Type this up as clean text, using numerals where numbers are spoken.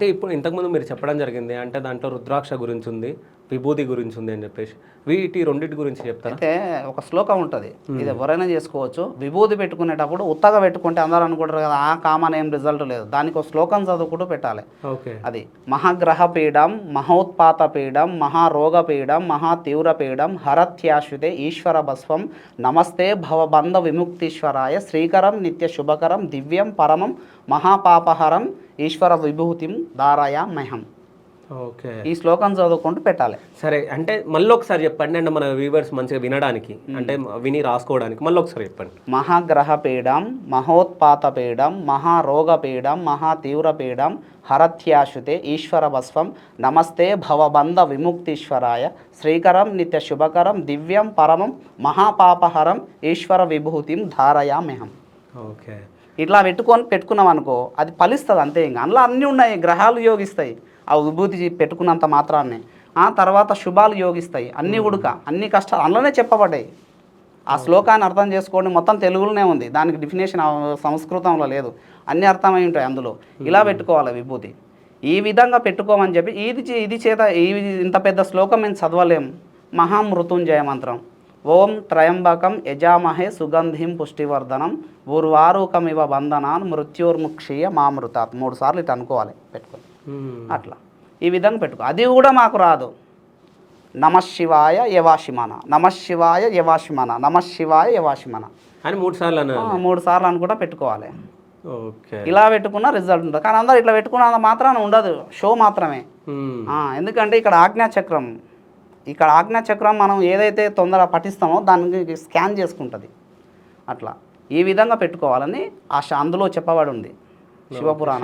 అంటే ఇప్పుడు ఇంతకుముందు మీరు చెప్పడం జరిగింది అంటే దాంట్లో రుద్రాక్ష గురించి ఉంది, విభూతి గురించి ఉంది అని చెప్పేసి, వీటి రెండింటి గురించి చెప్తారా? అయితే ఒక శ్లోకం ఉంటుంది, ఇది ఎవరైనా చేసుకోవచ్చు. విభూతి పెట్టుకునేటప్పుడు ఉత్తగా పెట్టుకుంటే అందరూ అనుకుంటారు కదా, ఆ కామన్ ఏం రిజల్ట్ లేదు. దానికి ఒక శ్లోకం చదువుకుంటూ పెట్టాలి. ఓకే. అది మహాగ్రహ పీడం, మహోత్పాత పీడం, మహారోగ పీడం, మహా తీవ్ర పీడం, హరత్యాశ్వితే ఈశ్వర భస్వం, నమస్తే భవబంధ విముక్తీశ్వరాయ, శ్రీకరం నిత్య శుభకరం దివ్యం పరమం మహాపాపహరం ఈశ్వర విభూతిం ధారయామ్యహం. ఓకే. ఈ శ్లోకం చదువుకుంటూ పెట్టాలి. సరే, అంటే మళ్ళీ ఒకసారి చెప్పండి, అంటే మన వ్యూవర్స్ మంచిగా వినడానికి, అంటే విని రాసుకోవడానికి మళ్ళీ ఒకసారి చెప్పండి. మహాగ్రహ పీడం, మహోత్పాత పీడం, మహారోగ పీడం, మహా తీవ్ర పీడం, హరత్యాశుతే ఈశ్వర భస్వం, నమస్తే భవబంధ విముక్తీశ్వరాయ, శ్రీకరం నిత్య శుభకరం దివ్యం పరమం మహాపాపహరం ఈశ్వర విభూతిం ధారయామ్యహం. ఓకే. ఇట్లా పెట్టుకున్నాం అనుకో, అది ఫలిస్తుంది అంతే. ఇంకా అందులో అన్నీ ఉన్నాయి, గ్రహాలు యోగిస్తాయి ఆ విభూతి పెట్టుకున్నంత మాత్రాన్ని. ఆ తర్వాత శుభాలు యోగిస్తాయి, అన్నీ ఉడక, అన్ని కష్టాలు అందులోనే చెప్పబడ్డాయి. ఆ శ్లోకాన్ని అర్థం చేసుకోండి, మొత్తం తెలుగులోనే ఉంది, దానికి డెఫినేషన్ సంస్కృతంలో లేదు, అన్నీ అర్థమై ఉంటాయి అందులో. ఇలా పెట్టుకోవాలి విభూతి, ఈ విధంగా పెట్టుకోమని చెప్పి. ఇది చేత ఇంత పెద్ద శ్లోకం మేము చదవలేం. మహామృత్యుంజయ మంత్రం, ఓం త్రయంబకం యజామహే సుగంధిం పుష్టివర్ధనం ఉర్వారుకమివ బంధనాన్ మృత్యుర్ముక్షీయ మామృతాత్. 3 సార్లు ఇట్లా అనుకోవాలి పెట్టుకొని. అట్లా ఈ విధంగా పెట్టుకో. అది కూడా మాకు రాదు, నమశివాయ యవాశిమన, నమశివాయ యవాశిమన, నమశివాయ యవాశిమన అని 3 సార్లు 3 సార్లు అనుకుంటా పెట్టుకోవాలి. ఓకే. ఇలా పెట్టుకున్న రిజల్ట్ ఉంటుంది. కానీ అందరూ ఇట్లా పెట్టుకున్న మాత్రాన ఉండదు, షో మాత్రమే. ఎందుకంటే ఇక్కడ ఆజ్ఞాచక్రం, మనం ఏదైతే తొందరగా పఠిస్తామో దానికి స్కాన్ చేసుకుంటుంది. అట్లా ఈ విధంగా పెట్టుకోవాలని అందులో చెప్పబడి ఉంది శివపురాణం.